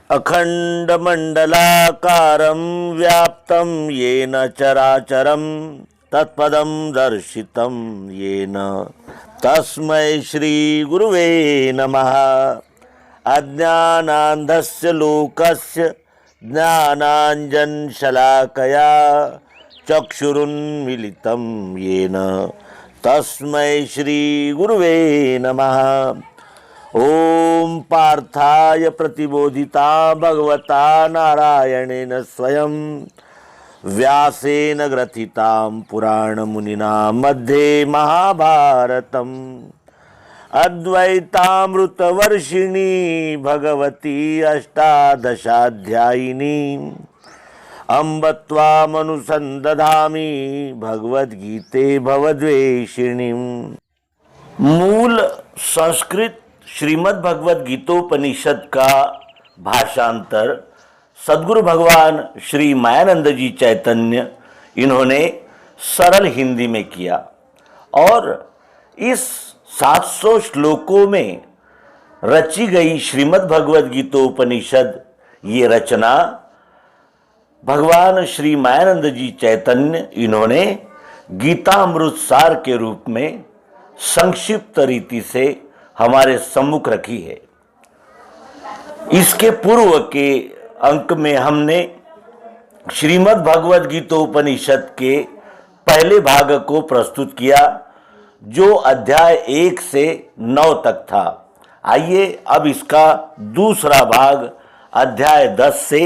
अखंडमंडलाकारं व्याप्तं येन चराचरं तत्पदं दर्शितं येन तस्मै श्री गुरुवे नमः। अज्ञानान्धस्य लोकस्य ज्ञानाञ्जनशलाकया चक्षुरुन्मीलितं येन तस्मै श्री गुरुवे नमः। ओम पार्थाय प्रतिबोधिता भगवता नारायणेन स्वयं व्यासेन ग्रथितां पुराणमुनिना मध्ये महाभारतम् अद्वैतामृतवर्षिणी भगवती अष्टादशाध्यायिनी अम्ब त्वामनुसन्दधामि भगवद्गीते भवद्वेषिणीं। मूल संस्कृत श्रीमद् भगवद गीतोपनिषद का भाषांतर सद्गुरु भगवान श्री मायानंद जी चैतन्य इन्होंने सरल हिंदी में किया और इस 700 श्लोकों में रची गई श्रीमद् भगवद गीतोपनिषद ये रचना भगवान श्री मायानंद जी चैतन्य इन्होंने गीतामृत सार के रूप में संक्षिप्त रीति से हमारे सम्मुख रखी है। इसके पूर्व के अंक में हमने श्रीमद् भगवद गीतोपनिषद के पहले भाग को प्रस्तुत किया जो अध्याय 1 से 9 तक था। आइए अब इसका दूसरा भाग अध्याय 10 से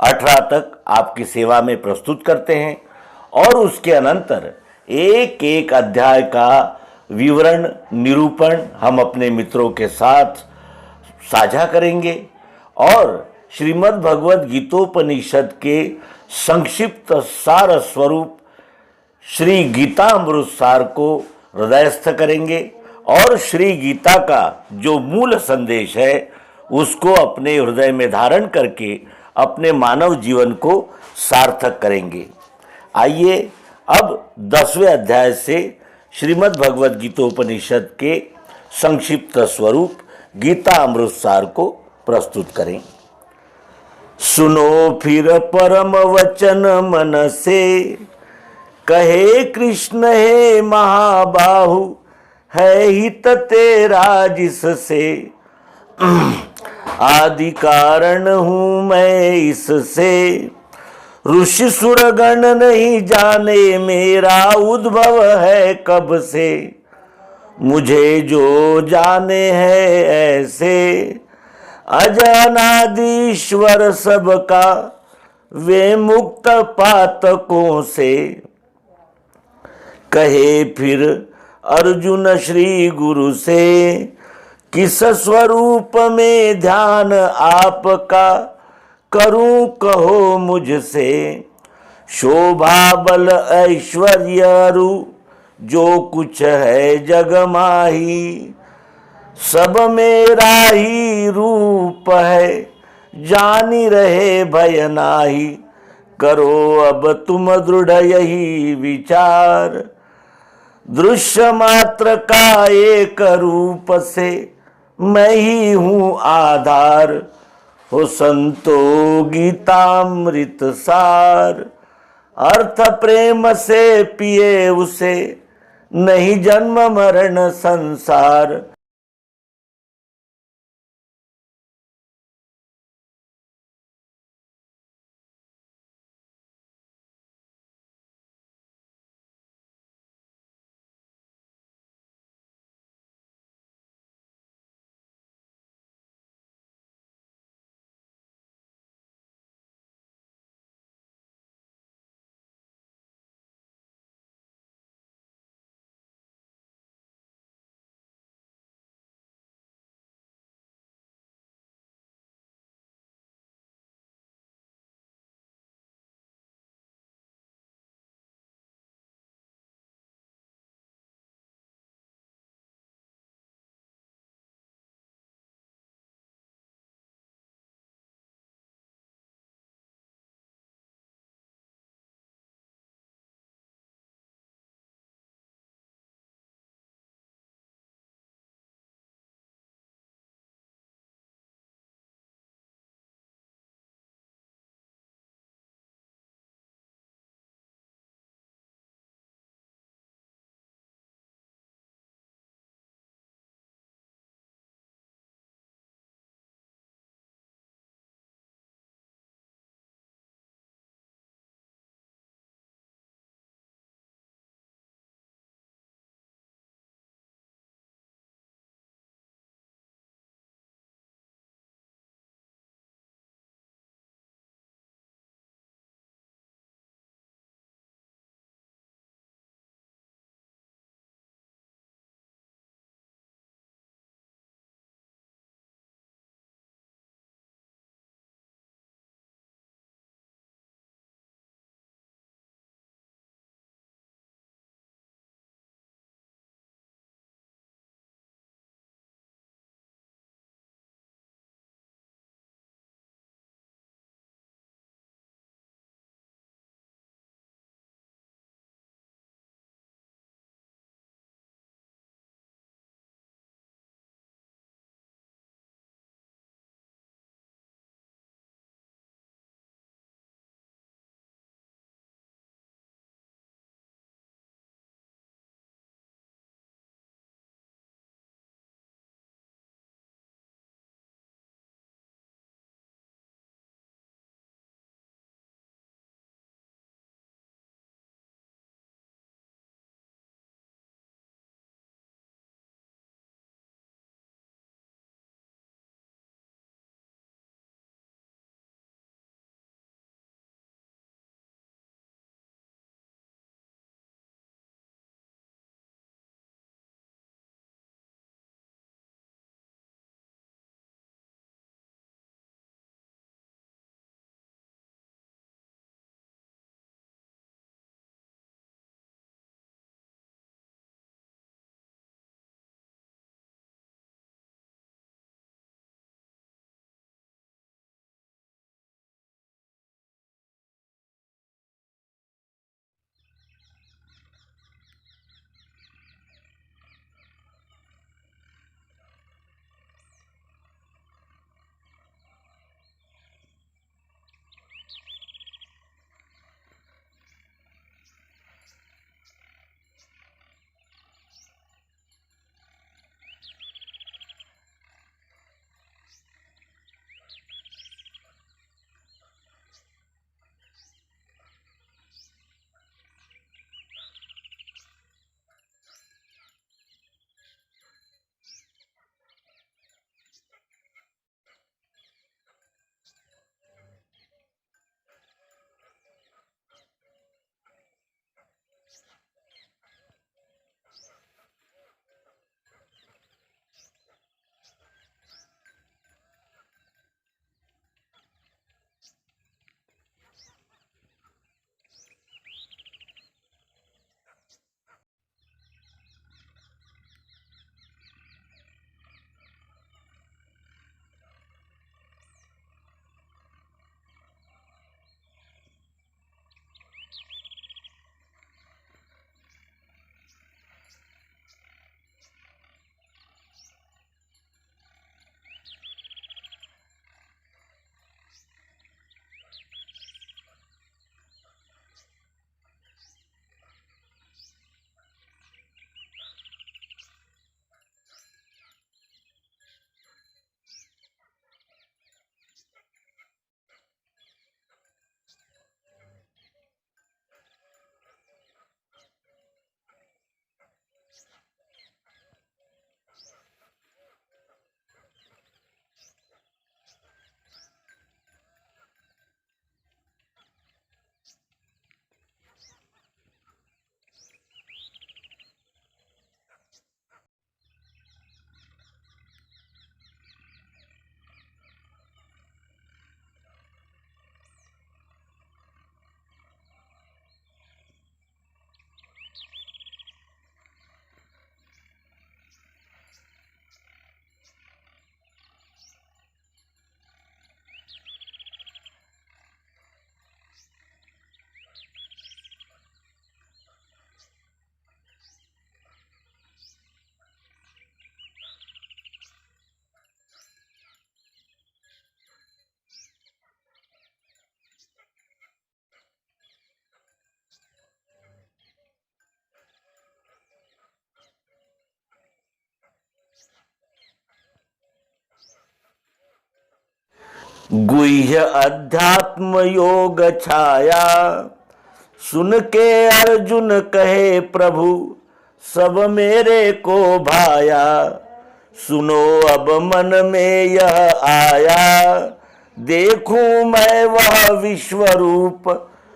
18 तक आपकी सेवा में प्रस्तुत करते हैं और उसके अनंतर एक एक अध्याय का विवरण निरूपण हम अपने मित्रों के साथ साझा करेंगे और श्रीमद् भगवद गीतोपनिषद के संक्षिप्त सार स्वरूप श्री गीतामृत सार को हृदयस्थ करेंगे और श्री गीता का जो मूल संदेश है उसको अपने हृदय में धारण करके अपने मानव जीवन को सार्थक करेंगे। आइए अब 10वें अध्याय से श्रीमद् भगवद गीतोपनिषद के संक्षिप्त स्वरूप गीतामृत सार को प्रस्तुत करें। सुनो फिर परम वचन मन से, कहे कृष्ण हे महाबाहु, है हित तेरा जिससे, आदि कारण हूँ मैं इससे, ऋषि सुरगण नहीं जाने मेरा उद्भव है कब से, मुझे जो जाने है ऐसे, अजनादीश्वर सबका वे मुक्त पातकों से। कहे फिर अर्जुन श्री गुरु से, किस स्वरूप में ध्यान आपका करूं कहो मुझसे, शोभा बल ऐश्वर्य रु जो कुछ है जग माही, सब मेरा ही रूप है जानी रहे भय नाही, करो अब तुम दृढ़ यही विचार, दृश्य मात्र का एक रूप से मैं ही हूँ आधार, हो संतो गीतामृत सार, अर्थ प्रेम से पिए उसे, नहीं जन्म मरण संसार। गुह्य अध्यात्म योग छाया, सुन के अर्जुन कहे प्रभु सब मेरे को भाया। सुनो अब मन में यह आया, देखूं मैं वह विश्व रूप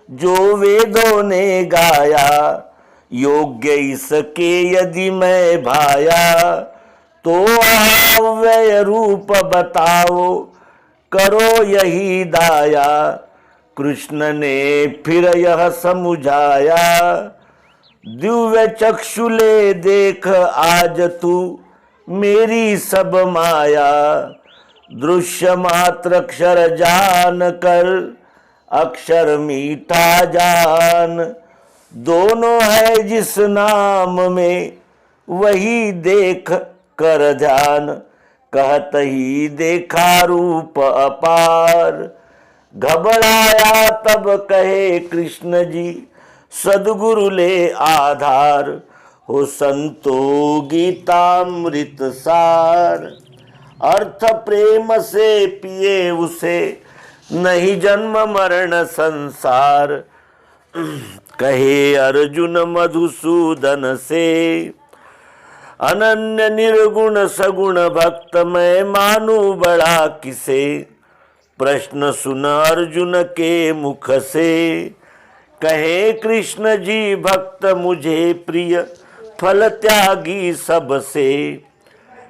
जो वेदों ने गाया। योग्य इसके यदि मैं भाया, तो अव्यय रूप बताओ करो यही दाया। कृष्ण ने फिर यह समझाया, दिव्य चक्षुले देख आज तू मेरी सब माया। दृश्य मात्र अक्षर जान कर, अक्षर मीठा जान। दोनों है जिस नाम में वही देख कर ध्यान। कहत ही देखा रूप अपार, घबराया तब कहे कृष्ण जी सदगुरु ले आधार। हो संतो गीतामृत सार, अर्थ प्रेम से पिए उसे नहीं जन्म मरण संसार। कहे अर्जुन मधुसूदन से, अनन्य निर्गुण सगुण भक्त मैं मानू बड़ा किसे। प्रश्न सुन अर्जुन के मुख से, कहे कृष्ण जी भक्त मुझे प्रिय फल त्यागी सबसे।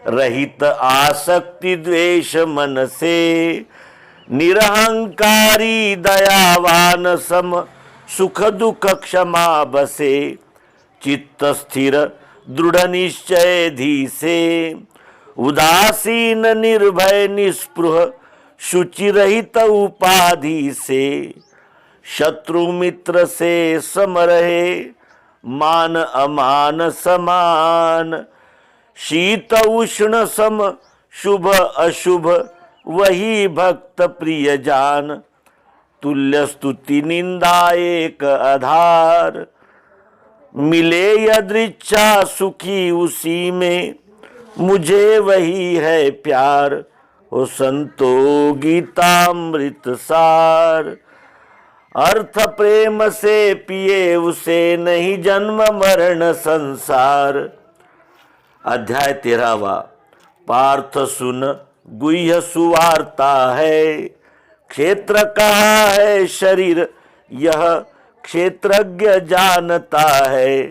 रहित आसक्ति द्वेष मन से, निरहंकारी दयावान सम सुख दुख क्षमा बसे। चित्त स्थिर दृढ़ निश्चय धी से, उदासीन निर्भय निस्पृह शुचि रहित उपाधि से। शत्रु मित्र से सम रहे, मान अमान समान। शीत उष्ण सम शुभ अशुभ वही भक्त प्रिय जान। तुल्य स्तुति निंदा एक आधार, मिले यदृच्छा सुखी उसी में मुझे वही है प्यार। हो संतो गीतामृत सार, अर्थ प्रेम से पिए उसे नहीं जन्म मरण संसार। अध्याय 13वां। पार्थ सुन गुह्य सुवार्ता है, क्षेत्र कहा है शरीर यह क्षेत्रज्ञ जानता है।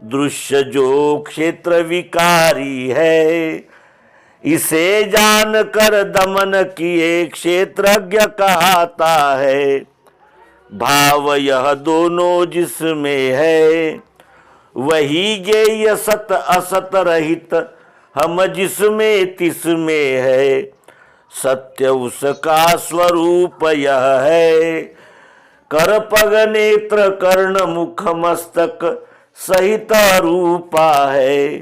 दृश्य जो क्षेत्र विकारी है, इसे जान कर दमन किए क्षेत्रज्ञ कहता है। भाव यह दोनों जिसमें है, वही ज्ञेय सत असत रहित हम जिसमें तिसमें है। सत्य उसका स्वरूप यह है, कर पग नेत्र कर्ण मुख मस्तक सहित रूपा है।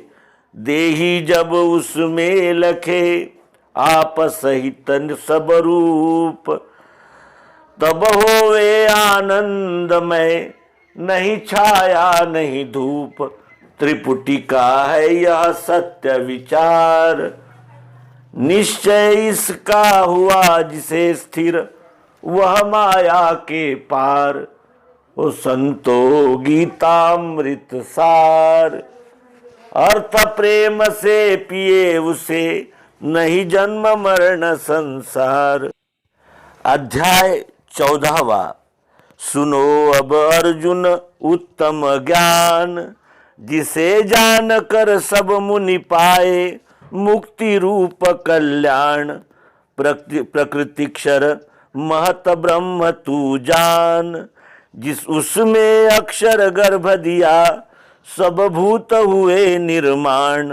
देही जब उसमें लखे आप सहित सब रूप, तब होवे आनंदमय नहीं छाया नहीं धूप। त्रिपुटी का है यह सत्य विचार, निश्चय इसका हुआ जिसे स्थिर वह माया के पार। ओ संतो गीतामृत सार, अर्थ प्रेम से पिए उसे नहीं जन्म मरण संसार। अध्याय 14वां। सुनो अब अर्जुन उत्तम ज्ञान, जिसे जान कर सब मुनि पाए मुक्ति रूप कल्याण। प्रकृतिक्षर महत ब्रह्म तू जान, जिस उसमें अक्षर गर्भ दिया सब भूत हुए निर्माण।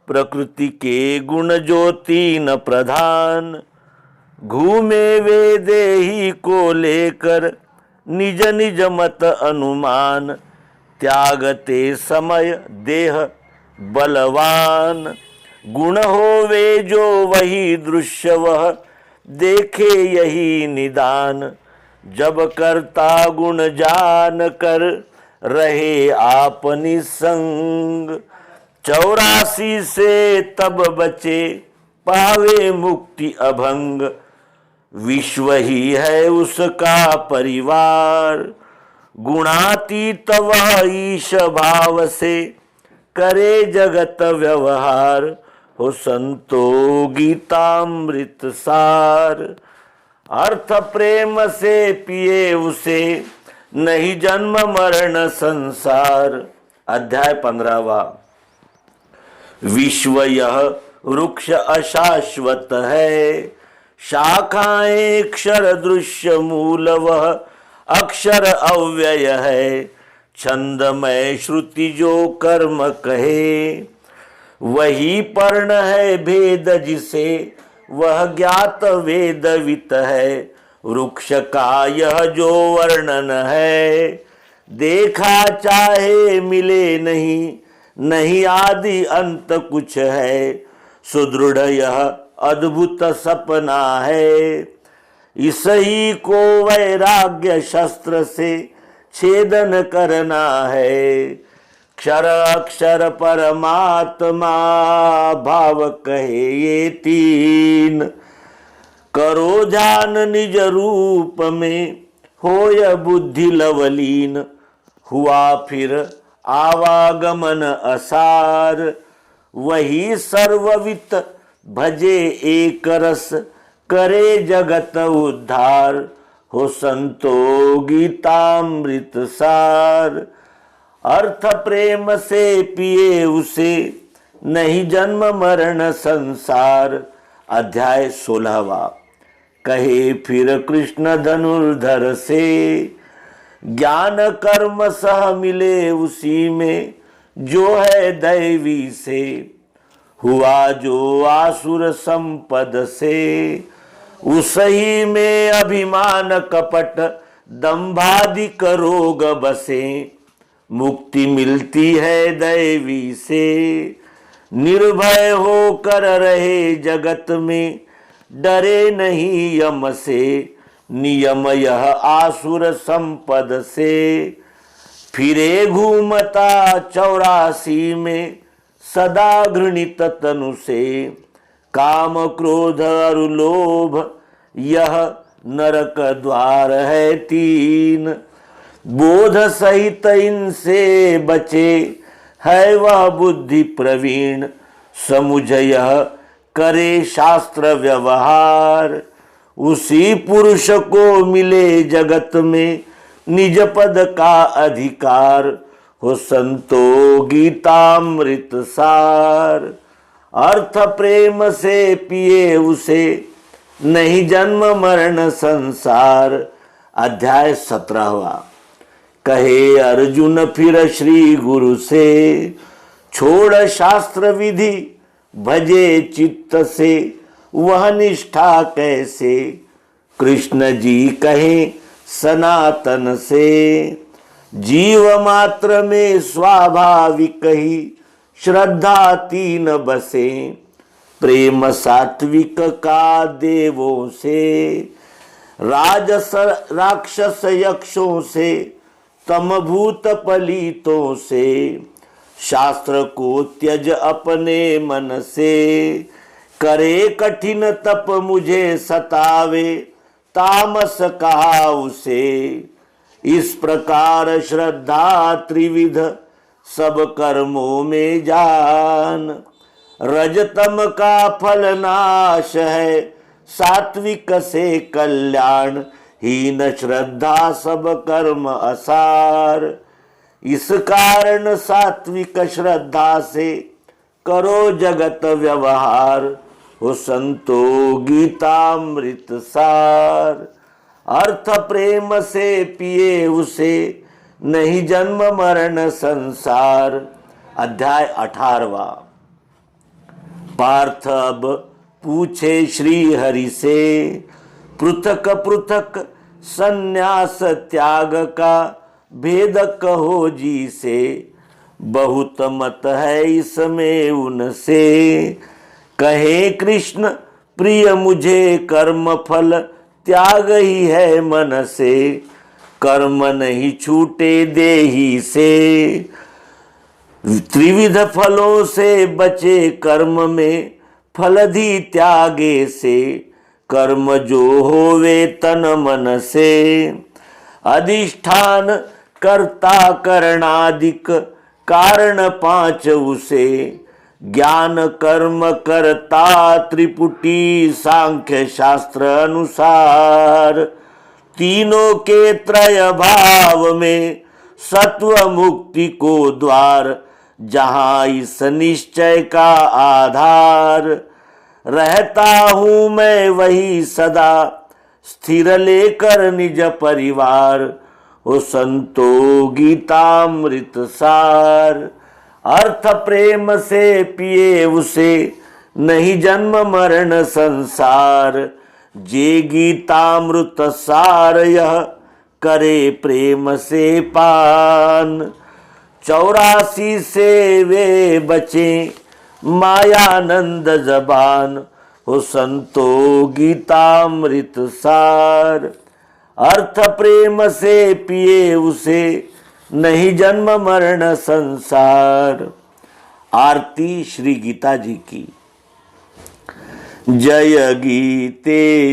प्रकृति के गुण जो तीन प्रधान, घूमे वे देही को लेकर निज निज मत अनुमान। त्यागते समय देह बलवान, गुण होवे जो वही दृश्य वह देखे यही निदान। जब करता गुण जान कर रहे आप निसंग, 84 से तब बचे पावे मुक्ति अभंग। विश्व ही है उसका परिवार, गुणातीत वह ईश भाव से करे जगत व्यवहार, हो संतो गीतामृत सार। अर्थ प्रेम से पिए उसे, नहीं जन्म मरण संसार। अध्याय 15वां। विश्व यह वृक्ष अशाश्वत है, शाखाएं अक्षर दृश्य मूल वह अक्षर अव्यय है। छंदमय श्रुति जो कर्म कहे, वही पर्ण है भेद जिसे वह ज्ञात वेदवित है। वृक्ष का यह जो वर्णन है, देखा चाहे मिले नहीं, नहीं आदि अंत कुछ है। सुदृढ़ यह अद्भुत सपना है, इसही को वैराग्य शस्त्र से छेदन करना है। क्षर अक्षर परमात्मा भाव कहे ये तीन, करो ध्यान निज रूप में होय बुद्धि लवलीन। हुआ फिर आवागमन असार, वही सर्ववित भजे एक रस करे जगत उद्धार। हो संतो गीतामृत सार। अर्थ प्रेम से पिए उसे, नहीं जन्म मरण संसार। अध्याय 16वां। कहे फिर कृष्ण धनुर्धर से, ज्ञान कर्म सह मिले उसी में जो है दैवी से। हुआ जो आसुर संपद से, उसही में अभिमान कपट दंभादिक रोग बसे। मुक्ति मिलती है दैवी से, निर्भय होकर रहे जगत में, डरे नहीं यम से। नियम यह आसुर संपद से, फिरे घूमता 84 में सदा घृणित तनु से। काम क्रोध और लोभ यह नरक द्वार है 3, बोध सहित इनसे बचे है वह बुद्धि प्रवीण। समुझ यह करे शास्त्र व्यवहार, उसी पुरुष को मिले जगत में निज पद का अधिकार। हो संतो गीतामृत सार। अर्थ प्रेम से पिए उसे, नहीं जन्म मरण संसार। अध्याय 17वां। कहे अर्जुन फिर श्री गुरु से, छोड़ शास्त्र विधि भजे चित्त से, वह निष्ठा कैसे। कृष्ण जी कहे सनातन से, जीव मात्र में स्वाभाविक ही श्रद्धा 3 बसे। प्रेम सात्विक का देवों से, राजस राक्षस यक्षों से, तमभूत पलीतों से। शास्त्र को त्यज अपने मन से, करे कठिन तप मुझे सतावे, तामस कहा उसे। इस प्रकार श्रद्धा त्रिविध सब कर्मों में जान। रजतम का फल नाश है, सात्विक से कल्याण। हीन श्रद्धा सब कर्म असार। इस कारण सात्विक श्रद्धा से करो जगत व्यवहार। हो संतो गीतामृत सार। अर्थ प्रेम से पिए उसे, नहीं जन्म मरण संसार। अध्याय 18वां। पार्थ अब पूछे श्री हरि से, पृथक पृथक संन्यास त्याग का भेद कहो जी से। बहुत मत है इसमें उनसे, कहे कृष्ण प्रिय मुझे कर्म फल त्याग ही है मन से। कर्म नहीं छूटे देही से, त्रिविध फलों से बचे कर्म में फलधि त्यागे से। कर्म जो होवे तन मन से, अधिष्ठान कर्ता करणादिक कारण पांच उसे, ज्ञान कर्म करता त्रिपुटी सांख्य शास्त्र अनुसार, तीनों के त्रय भाव में सत्व मुक्ति को द्वार, जहां इस निश्चय का आधार, रहता हूं मैं वही सदा स्थिर लेकर निज परिवार, ओ संतो गीतामृत सार, अर्थ प्रेम से पिए उसे नहीं जन्म मरण संसार, जे गीतामृत सार यह करे प्रेम से पान, 84 से वे बचे मायानंद जबान, हो संतो गीतामृत सार, अर्थ प्रेम से पिए उसे नहीं जन्म मरण संसार। आरती श्री गीता जी की। जय गीते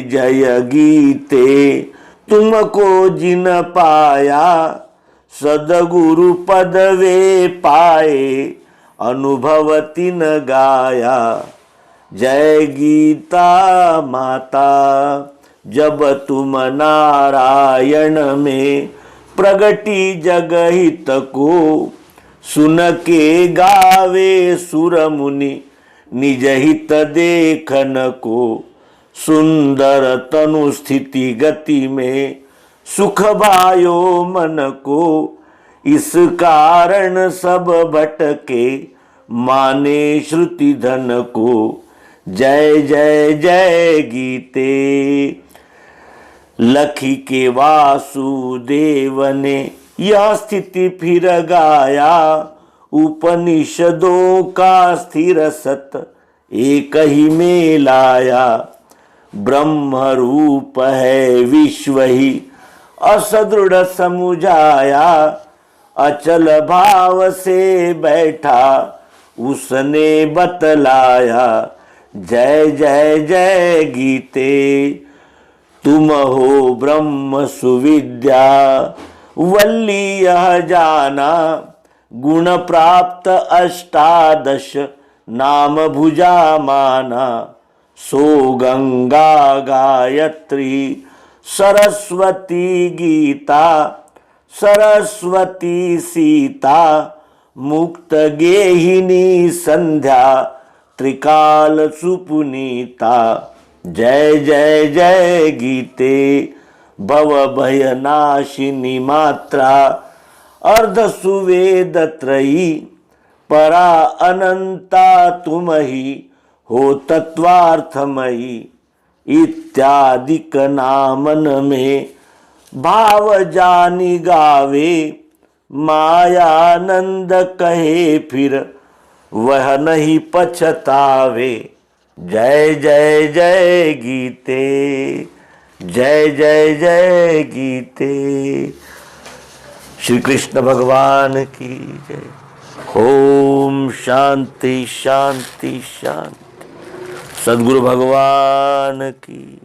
तुमको जिन पाया, सदगुरु पद वे पाए अनुभव तिन गाया। जय गीता माता जब तुम नारायण में प्रगटी जगहित को, सुन के गावे सुर मुनि निज हित देखन को। सुंदर तनु स्थिति गति में सुख भायो मन को, इस कारण सब भटके माने श्रुति धन को। जय जय जय गीते। लखी के वासुदेव ने यह स्थिति फिर गाया, उपनिषदों का स्थिर सत एक ही में लाया। ब्रह्म रूप है विश्व ही असदृढ़ समुझाया, अचल भाव से बैठा उसने बतलाया। जय जय जय गीते। तुम हो ब्रह्म सुविद्या वल्ली यह जाना, गुण प्राप्त 18 नाम भुजा माना। सो गंगा गायत्री सरस्वती गीता, सरस्वती सीता मुक्त गेहिनी संध्या, त्रिकाल सुपुनीता। जय जय जय गीते। भव भय नाशिनी मात्रा, अर्ध सुवेद त्रयी, परा अनंता तुम ही हो तत्वार्थमयी। इत्यादिक नामन में भाव जानी गावे, मायानंद कहे फिर वह नहीं पछतावे। जय जय जय गीते। जय जय जय गीते। श्री कृष्ण भगवान की जय। ओम शांति शांति शांति। सद्गुरु भगवान की।